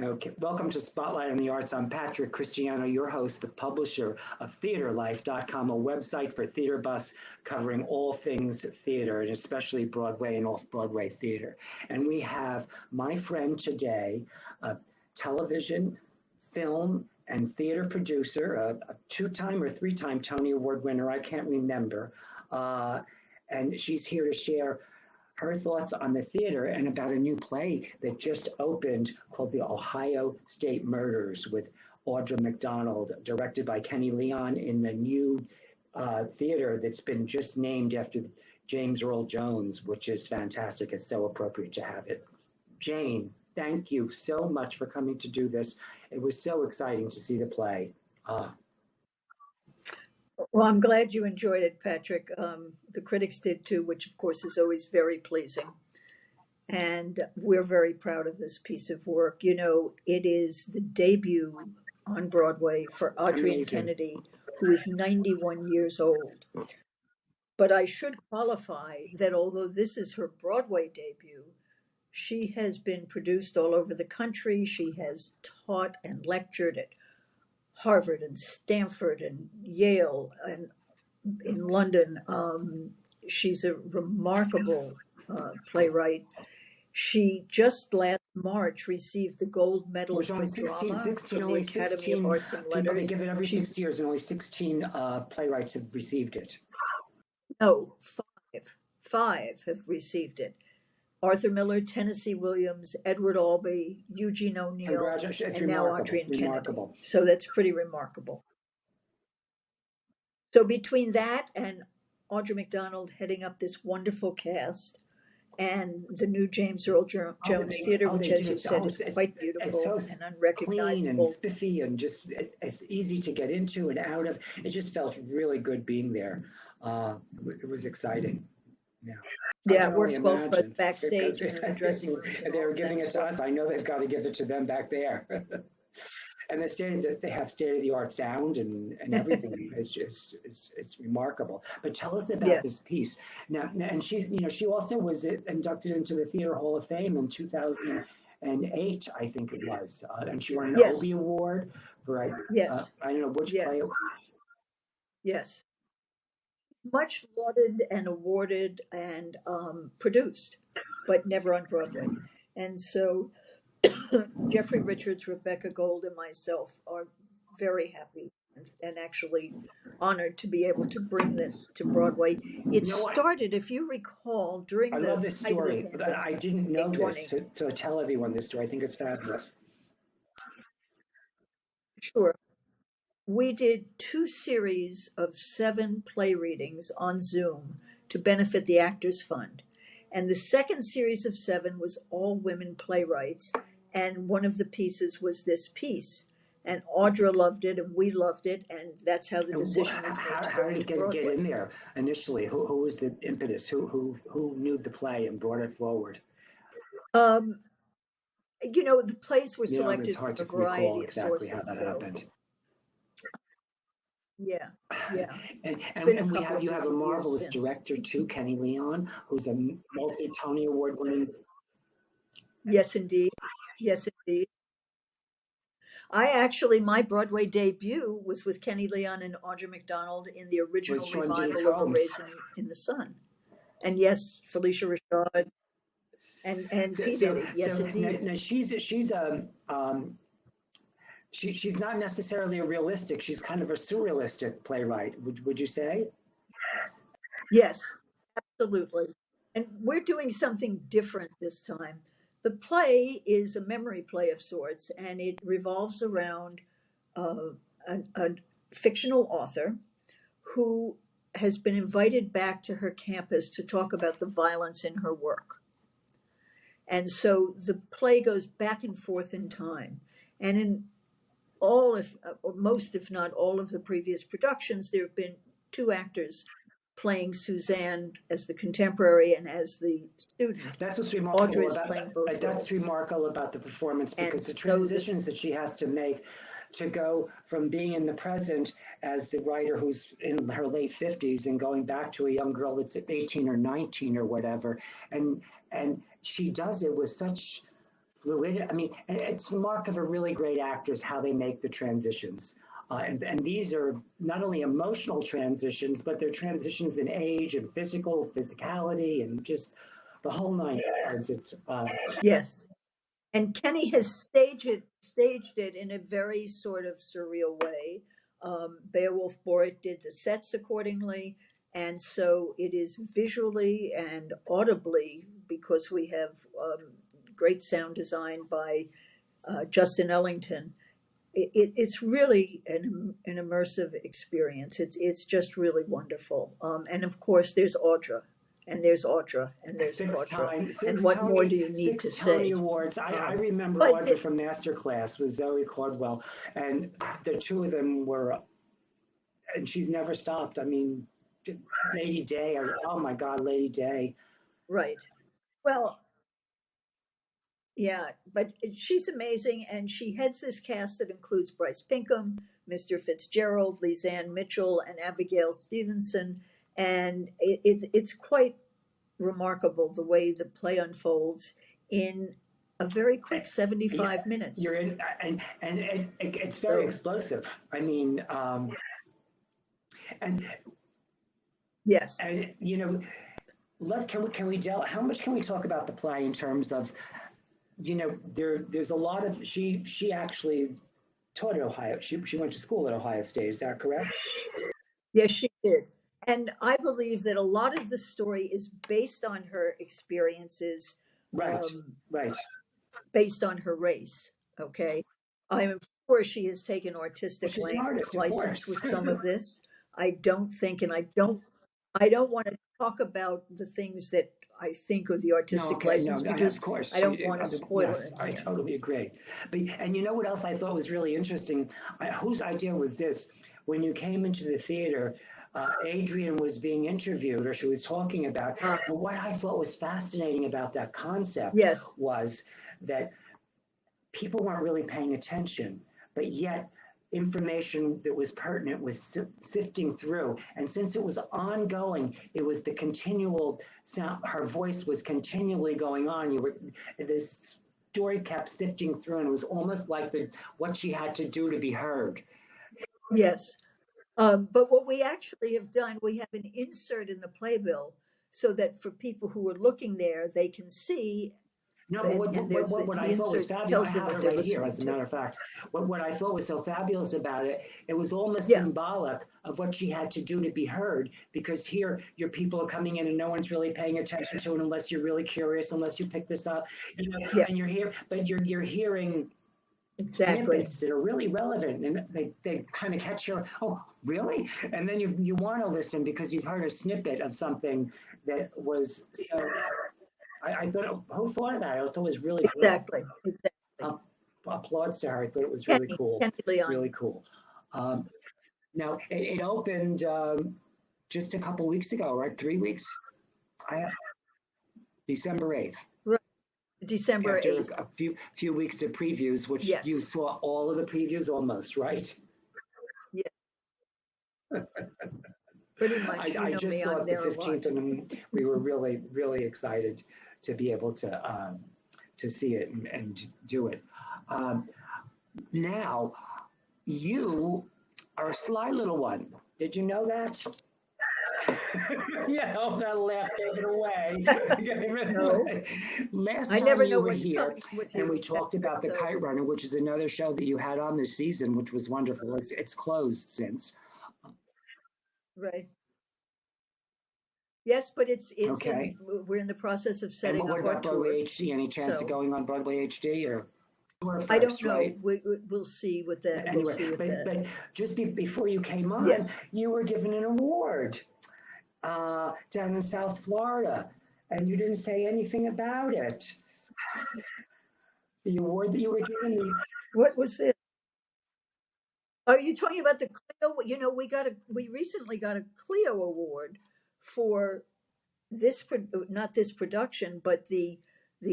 Okay, welcome to Spotlight on the Arts. I'm Patrick Cristiano, your host, the publisher of TheaterLife.com, a website for theater buffs covering all things theater, and especially Broadway and off-Broadway theater. And we have my friend today, a television, film, and theater producer, a two-time or three-time Tony Award winner, I can't remember. And she's here to share her thoughts on the theater and about a new play that just opened called The Ohio State Murders with Audra McDonald, directed by Kenny Leon in the new theater that's been just named after James Earl Jones, which is fantastic. It's so appropriate to have it. Jayne, thank you so much for coming to do this. It was so exciting to see the play. Well, I'm glad you enjoyed it, Patrick. The critics did too, which of course is always very pleasing. And we're very proud of this piece of work. You know, it is the debut on Broadway for Audrey Kennedy, who is 91 years old. But I should qualify that although this is her Broadway debut, she has been produced all over the country. She has taught and lectured at Harvard and Stanford and Yale and in London. She's a remarkable playwright. She just last March received the gold medal for drama from the Academy of Arts and Letters. They give it every 6 years, and only 16 playwrights have received it. No, five have received it. Arthur Miller, Tennessee Williams, Edward Albee, Eugene O'Neill, and now Audrey Kennedy. So that's pretty remarkable. So between that and Audra McDonald heading up this wonderful cast and the new James Earl Jones Theater, which, as you said, is quite beautiful and unrecognizable. Clean and spiffy and just it's easy to get into and out of. It just felt really good being there. It was exciting. Yeah, it works well for us backstage and in the dressing rooms. They were giving it to us. I know they've got to give it to them back there. And they have state-of-the-art sound and everything. It's remarkable. But tell us about this piece now. And she also was inducted into the Theater Hall of Fame in 2008, I think it was, and she won an Obie Award for I don't know which play. Yes. Much lauded and awarded and produced, but never on Broadway. And so Jeffrey Richards, Rebecca Gold, and myself are very happy and actually honored to be able to bring this to Broadway. It started, if you recall, during I love this story, but I didn't know this, so tell everyone this story. I think it's fabulous. Sure. We did 2 series of 7 play readings on Zoom to benefit the Actors Fund. And the second series of 7 was all women playwrights. And one of the pieces was this piece. And Audra loved it, and we loved it, and that's how the decision was made. How did it get in there initially? Who was the impetus? Who knew the play and brought it forward? The plays were selected from a variety of sources. How that happened. Yeah. And you have a marvelous director too, Kenny Leon, who's a multi-Tony Award winning. Yes, indeed. My Broadway debut was with Kenny Leon and Audra McDonald in the original revival of A Raisin in the Sun. And yes, Felicia Rashad and P. Diddy. Yes, indeed. Now she's not necessarily a realistic. She's kind of a surrealistic playwright. Would you say? Yes, absolutely. And we're doing something different this time. The play is a memory play of sorts, and it revolves around a fictional author who has been invited back to her campus to talk about the violence in her work. And so the play goes back and forth in time. And in most, if not all of the previous productions, there have been 2 actors playing Suzanne as the contemporary and as the student. That's what's remarkable. Audra is playing both roles. That's remarkable about the performance, because the transitions that she has to make to go from being in the present as the writer who's in her late 50s and going back to a young girl that's 18 or 19 or whatever, and she does it with such fluid. I mean, and it's the mark of a really great actor is how they make the transitions. And these are not only emotional transitions, but they're transitions in age and physicality, and just the whole nine yards. It's Yes. And Kenny has staged it in a very sort of surreal way. Beowulf Boric did the sets accordingly, and so it is visually and audibly, because we have great sound design by Justin Ellington. It's really an immersive experience. It's just really wonderful. And of course, there's Audra, and there's Audra, and there's Audra. And what more do you need to six Tony say? Awards. I remember But Audra from Masterclass with Zoe Caldwell, and the two of them were, and she's never stopped. I mean, Lady Day. Oh my God, Lady Day. right. Well, yeah, but she's amazing, and she heads this cast that includes Bryce Pinkham, Mr. Fitzgerald, Lizanne Mitchell, and Abigail Stevenson, and it's quite remarkable the way the play unfolds in a very quick Yeah, 75 minutes. you're in, and it's very So, explosive. I mean, and yes, and you know, can we tell how much can we talk about the play in terms of, there's a lot of she actually taught at Ohio. She went to school at Ohio State. Is that correct? yes, she did. And I believe that a lot of the story is based on her experiences, Right, um, right. based on her race. Okay. I'm sure she has taken Well, artistic she's an artist, of license course. with some of this. I don't think, and I don't want to talk about the things that I think of the No, artistic okay, no, license of because course. I don't want to spoil Yes, it I here. totally agree. But and you know what else I thought was really interesting? Whose idea was this? When you came into the theater, Adrian was being interviewed, or she was talking about. Uh, And what I thought was fascinating about that concept yes, was that people weren't really paying attention, but yet information that was pertinent was sifting through. And since it was ongoing, it was the continual sound. Her voice was continually going on. This story kept sifting through, and it was almost like what she had to do to be heard. yes. But what we actually have done, we have an insert in the playbill so that for people who are looking there, they can see, No, but and there's what I the thought was insert fabulous, I tells them have what it they're right here, listening as a to. matter of fact. What I thought was so fabulous about it, it was almost Yeah, symbolic of what she had to do to be heard, because here your people are coming in and no one's really paying attention to it unless you're really curious, unless you pick this up, yeah, and you're here, but you're hearing exactly. snippets that are really relevant, and they kind of catch your, oh, really? And then you want to listen because you've heard a snippet of something that was so. I thought, who thought of that? I thought it was really great. Exactly. Exactly. Um, Applauds to her. I thought it was really Kenny, cool. Kenny Leon. Really cool. Um, Now, it opened just a couple weeks ago, right? 3 weeks? I December 8th. Right. December After 8th. a few weeks of previews, which you Yes. saw all of the previews almost, right? Yeah, pretty much. You I know just me, saw I'm it the there a 15th, lot. and we were really, really excited to be able to see it and do it. Um, Now, you are a sly little one. Did you know that? Yeah, oh, that laugh gave it away. Gave it No, away. Last I time never you know were what's here, coming with and we you, talked Patrick. about the So, Kite Runner, which is another show that you had on this season, which was wonderful. It's closed since. right. Yes, but Okay. we're in the process of And setting what up our about Broadway tour. HD? Any chance of So going on Broadway HD or tour I don't first, know. right? We'll see with that. We'll Anyway, see with but that. just before you came on, Yes. you were given an award down in South Florida, and you didn't say anything about it. The award that you were given, What was it? Are you talking about the Clio? You know, we recently got a Clio award for not this production, but the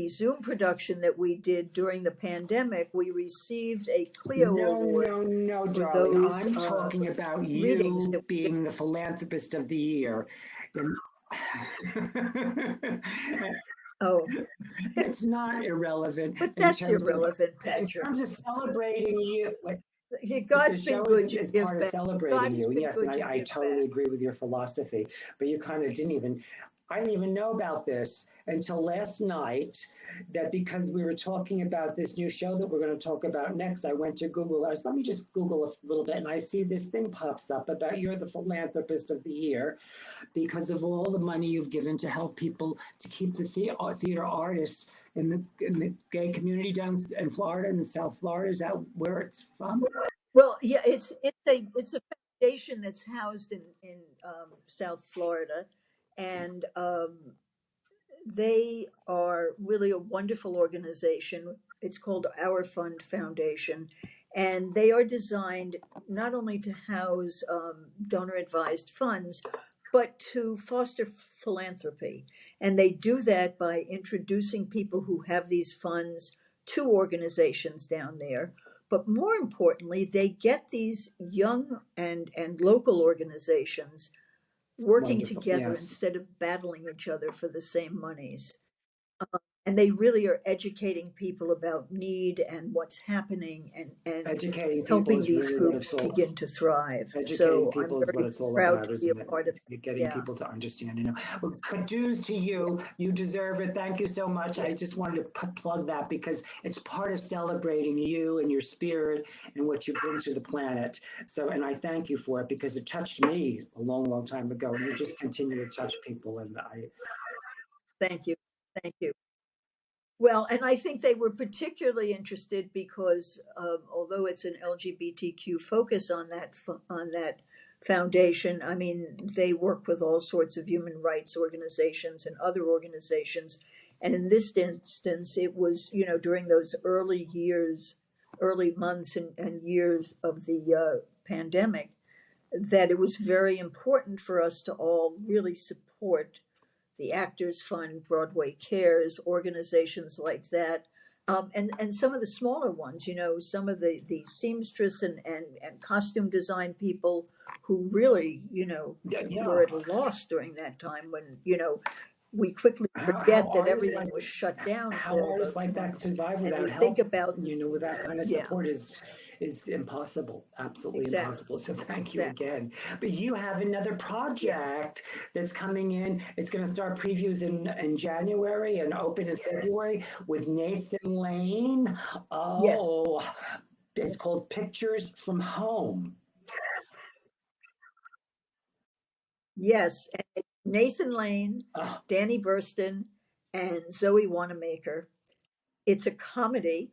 Zoom production that we did during the pandemic. We received a Clio no, award no, no, for darling. those I'm talking about readings that you we did. being the philanthropist of the year. And Oh, It's not irrelevant but that's irrelevant, in Patrick. terms of celebrating you. The God's been show good. You is give part of back. celebrating God has you. And been yes, and good. You I give totally back. agree with your philosophy. But you kind of I didn't even know about this until last night. That because we were talking about this new show that we're going to talk about next, I went to Google. Let me just Google a little bit, and I see this thing pops up about you're the philanthropist of the year because of all the money you've given to help people to keep the theater artists in the gay community down in Florida and South Florida. Is that where it's from? Well, yeah, it's a foundation that's housed in South Florida, and they are really a wonderful organization. It's called Our Fund Foundation, and they are designed not only to house donor advised funds, but to foster philanthropy. And they do that by introducing people who have these funds to organizations down there. But more importantly, they get these young and local organizations working Wonderful. together Yes. instead of battling each other for the same monies. And they really are educating people about need and what's happening and Educating people helping is these really what it's groups all begin to thrive. Educating So I'm people is what very it's all proud about, to be a isn't it? part of, Getting yeah, people to understand, Well, kudos to yeah, you. You deserve it. Thank you so much. yeah. I just wanted to plug that because it's part of celebrating you and your spirit and what you bring to the planet. So, and I thank you for it because it touched me a long, long time ago. And you just continue to touch people. And I, Thank you. Thank you. Well, and I think they were particularly interested because although it's an LGBTQ focus on on that foundation, I mean, they work with all sorts of human rights organizations and other organizations. And in this instance, it was, during those early years, early months and years of the pandemic, that it was very important for us to all really support the Actors Fund, Broadway Cares, organizations like that. And some of the smaller ones, some of the seamstress and costume design people who really, yeah. were at a loss during that time when, we quickly How forget that artists everything like was shut down for how all artists those like that months. survive And we without think help, about, with that kind of yeah, support is impossible, absolutely exactly, impossible. So thank you exactly. again. But you have another Yeah. project that's coming in. It's going to start previews in January and open in February with Nathan Lane. Yes. Oh, it's called Pictures from Home. Yes, and it's Nathan Lane, Oh, Danny Burston, and Zoe Wanamaker. It's a comedy,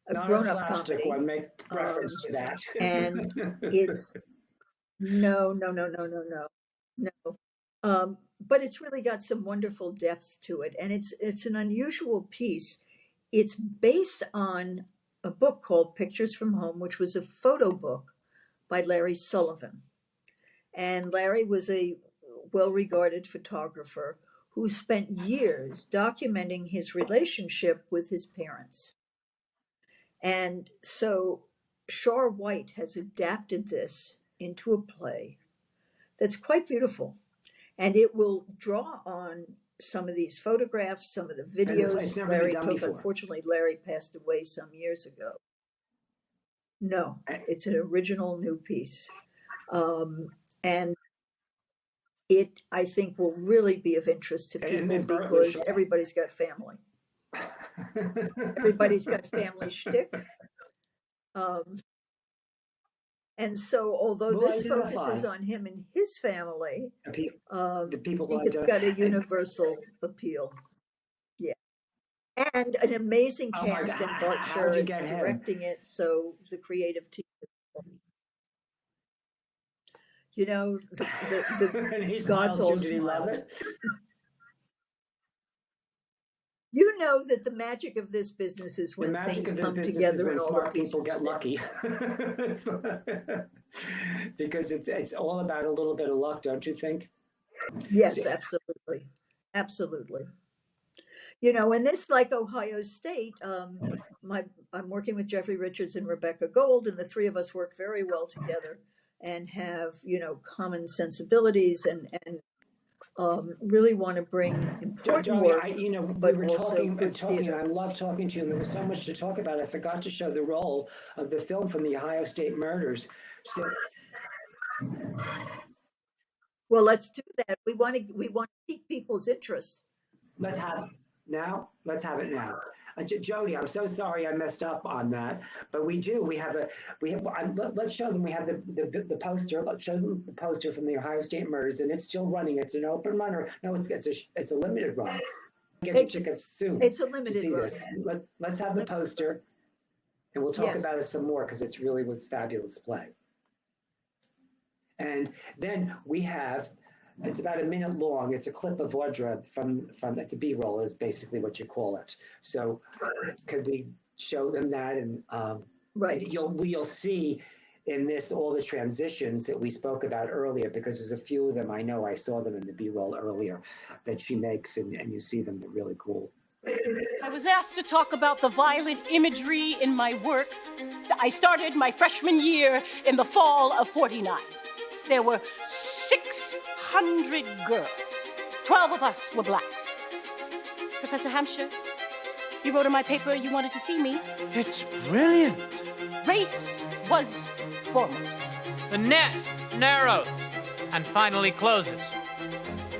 a not a grown-up slapstick comedy, one. Make reference um, to that. and it's no, no, no, no, no, no, no. But it's really got some wonderful depth to it, and it's an unusual piece. It's based on a book called Pictures from Home, which was a photo book by Larry Sullivan. And Larry was a well regarded photographer who spent years documenting his relationship with his parents. And so Shar White has adapted this into a play that's quite beautiful. And it will draw on some of these photographs, some of the And it's videos never been Larry done took. before. Unfortunately, Larry passed away some years ago. No, it's an original new piece. And it, I think, will really be of interest to people And Bert because Shaw. everybody's got family. Everybody's got family shtick. Um, and so, although We'll this focuses identify on him and his family, the, pe- the I people who think it's got a identify. universal appeal. Yeah. And an amazing Oh my God, cast, and Bart how'd Sher you is get him? directing it. So the creative team, the And he God's smiled all too. Did he love smiled. it? You know that the magic of this business is The when magic things of this come business is together when and all the smart people pieces get fit. lucky. Because it's all about a little bit of luck, don't you think? Yes, See, absolutely. Absolutely. And this, like Ohio State, I'm working with Jeffrey Richards and Rebecca Gold, and the three of us work very well together and have, common sensibilities and really want to bring important Joey, work, we but were also talking and good talking, and theater. I love talking to you, and there was so much to talk about. I forgot to show the role of the film from the Ohio State murders. So Well, let's do that. We want to pique people's interest. let's have let's have it now. Jody, I'm so sorry I messed up on that, but we do. Let's show them. We have the poster. Let's show them the poster from the Ohio State murders, and it's still running. It's an open runner. No, it's a limited run. Get your It's tickets soon it's a to limited see run. this. Let's have the poster, and we'll talk Yes. about it some more because it really was a fabulous play. And then we have, it's about a minute long. It's a clip of Audra from it's a B-roll is basically what you call it. So could we show them that? And Right. you'll see in this all the transitions that we spoke about earlier, because there's a few of them I know I saw them in the B-roll earlier that she makes, and you see them. They're really cool. I was asked to talk about the violent imagery in my work. I started my freshman year in the fall of '49. There were 600 girls. 12 of us were blacks. Professor Hampshire, you wrote in my paper you wanted to see me. It's brilliant. Race was foremost. The net narrows and finally closes.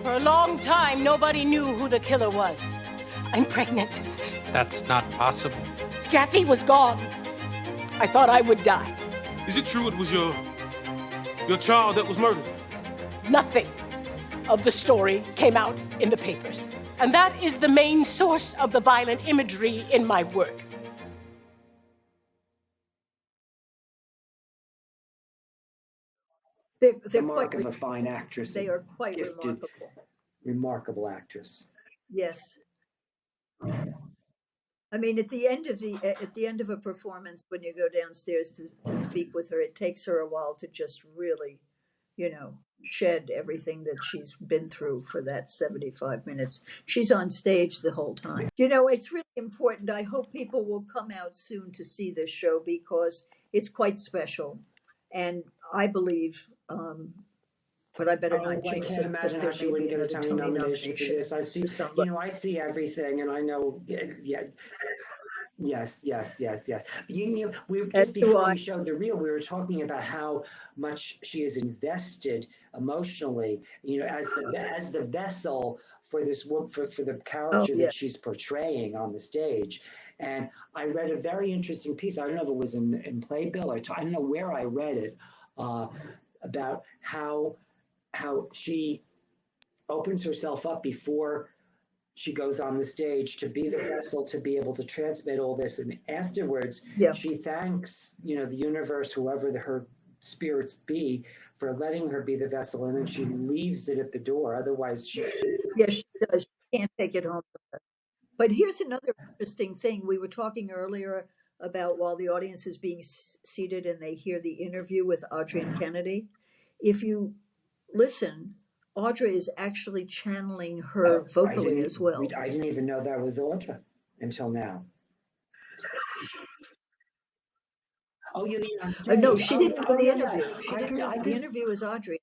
For a long time, nobody knew who the killer was. I'm pregnant. That's not possible. Kathy was gone. I thought I would die. Is it true it was your child that was murdered? Nothing of the story came out in the papers. And that is the main source of the violent imagery in my work. They're The mark quite of a fine actress. they are quite gifted, remarkable actress. Yes. I mean, at the end of a performance, when you go downstairs to speak with her, it takes her a while to just really, shed everything that she's been through for that 75 minutes. She's on stage the whole time. It's really important. I hope people will come out soon to see this show because it's quite special. And I believe, but I better not I jinx can't it, but imagine how there she may wouldn't be get a another Tony nomination for this. I see, somebody. I see everything, and I know, yeah. Yes. We As just do before I. we showed the reel, we were talking about how much she is invested emotionally, as the vessel for this for the Oh, character yeah. that she's portraying on the stage. And I read a very interesting piece. I don't know if it was in Playbill or I don't know where I read it, about how she opens herself up before she goes on the stage to be the vessel to be able to transmit all this, and afterwards Yeah. she thanks the universe, whoever her spirits be, for letting her be the vessel, and then she leaves it at the door. Otherwise she Yes, she does. She can't take it home with her. But here's another interesting thing. We were talking earlier about while the audience is being seated and they hear the interview with Audrey and Kennedy. If you listen, Audrey is actually channeling her vocally as well. I didn't even know that was Audra until now. Oh, you mean on stage? No, she didn't do the yeah. interview. She didn't do the interview as Audrey.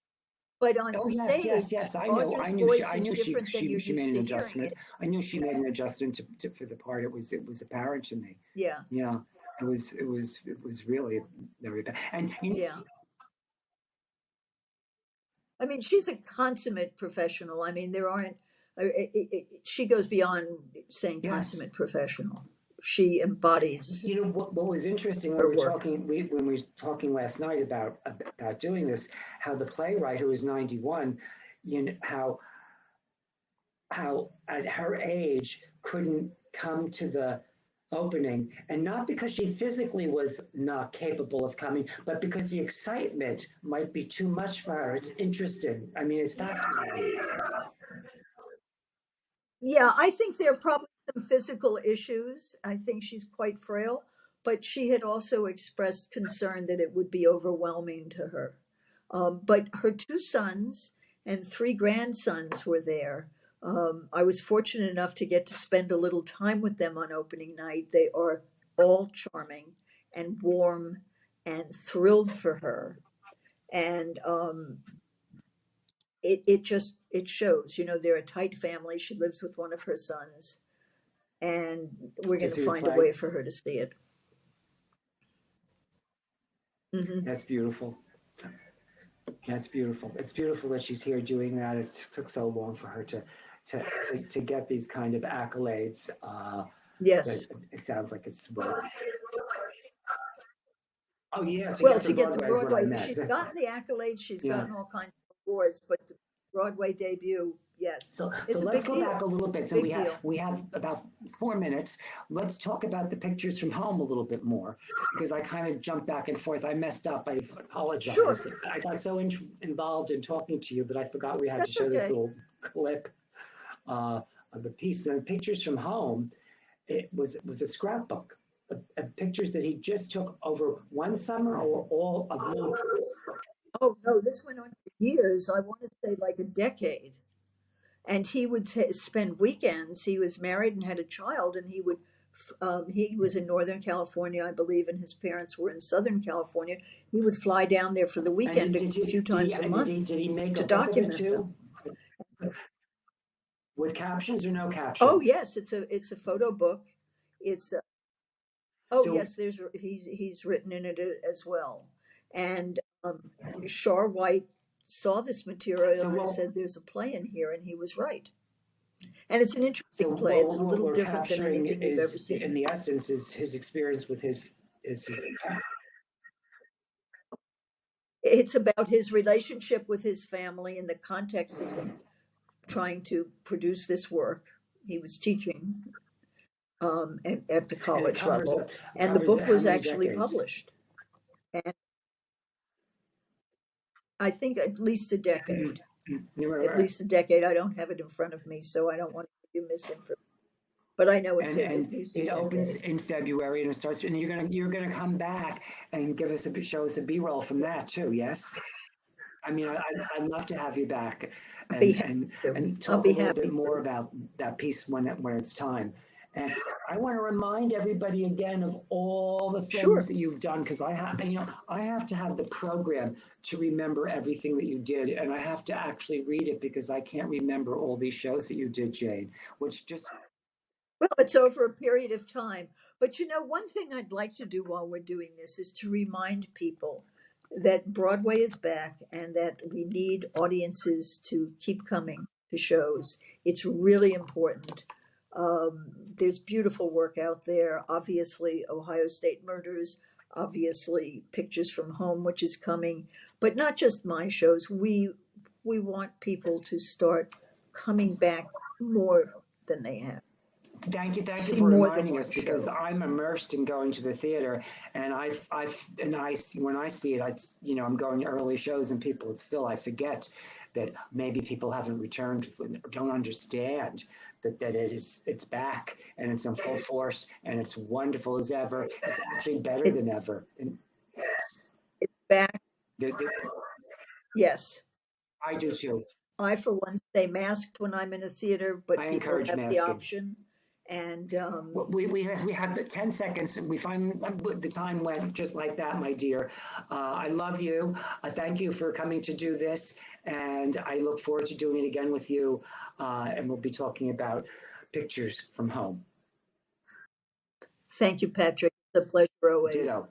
But on stage, yes. I Audra's knew voice I is knew different than you're she used made an to adjustment. hearing it. I knew she made an adjustment for the part. It was apparent to me. Yeah. Yeah. It was really very bad. And Yeah. I mean, she's a consummate professional. I mean, there aren't, she goes beyond saying Yes. consummate professional. She embodies. What was interesting when Her we were work. when we were talking last night about doing this, how the playwright, who was 91, how at her age couldn't come to the opening, and not because she physically was not capable of coming, but because the excitement might be too much for her. It's interesting. I mean, it's fascinating. Yeah, I think there are probably some physical issues. I think she's quite frail, but she had also expressed concern that it would be overwhelming to her. But her two sons and three grandsons were there. I was fortunate enough to get to spend a little time with them on opening night. They are all charming and warm and thrilled for her. And it shows, they're a tight family. She lives with one of her sons, and we're To going to see the find a play. way for her to see it. That's beautiful. That's beautiful. It's beautiful that she's here doing that. It took so long for her to get these kind of accolades. Yes. It sounds like it's well. Oh yeah, to Well, get to to get to Broadway is what I Broadway, meant. she's gotten the accolades, she's Yeah. gotten all kinds of awards, but the Broadway debut, yes, So it's a let's big go deal. back a little bit. So Big deal. we have about 4 minutes. Let's talk about the pictures from home a little bit more because I kind of jumped back and forth. I messed up. I apologize. Sure. I got so involved in talking to you that I forgot we had to That's show this okay. little clip of the piece. The pictures from home. It was a scrapbook of pictures that he just took over one summer or all of them. Oh, no, this went on for years. I want to say like a decade. And he would spend weekends. He was married and had a child, and he was in Northern California, I believe, and his parents were in Southern California. He would fly down there for the And weekend a few times a month did he make to a book of it document them. too? With captions or no Oh captions? yes, it's a photo book. It's oh So yes, he's written in it as well. And Shar White saw this material so and what said, "There's a play in here," and he was right. And it's an so interesting play. It's a what little we're different than capturing anything you've ever is in seen. the essence is his experience with his It's about his relationship with his family in the context of him trying to produce this work. He was teaching at the and college level, and the covers book how was many actually decades? published. And I think at least a decade. At least a decade. I don't have it in front of me, so I don't want to give you misinformation. But I know it's at And least a it opens decade. in February and it starts and you're gonna come back and show us a B-roll from that too, yes? I mean, I'd love to have you back I'll be and happy to. I'll talk a be little bit happy more to. about that piece when it's time. And I want to remind everybody again of all the things Sure. that you've done because I have to have the program to remember everything that you did, and I have to actually read it because I can't remember all these shows that you did, Jayne. Which just Well, it's over a period of time. But one thing I'd like to do while we're doing this is to remind people that Broadway is back and that we need audiences to keep coming to shows. It's really important. There's beautiful work out there. Obviously, Ohio State Murders, obviously, Pictures from Home, which is coming, but not just my shows. We want people to start coming back more than they have. thank you See for more than reminding one us because show. I'm immersed in going to the theater, and when I see it, I'm going to early shows and people it's full. I forget that maybe people haven't returned, don't understand that it's back and it's in full force and it's wonderful as ever. It's actually better It, than ever. And it's back. the, Yes. I do too. I, for one, stay masked when I'm in a theater, but I people encourage have the masking. option. And We have 10 seconds. We find the time went just like that, my dear. I love you. Thank you for coming to do this. And I look forward to doing it again with you. And we'll be talking about pictures from home. thank you, Patrick. It's a pleasure always. Ditto.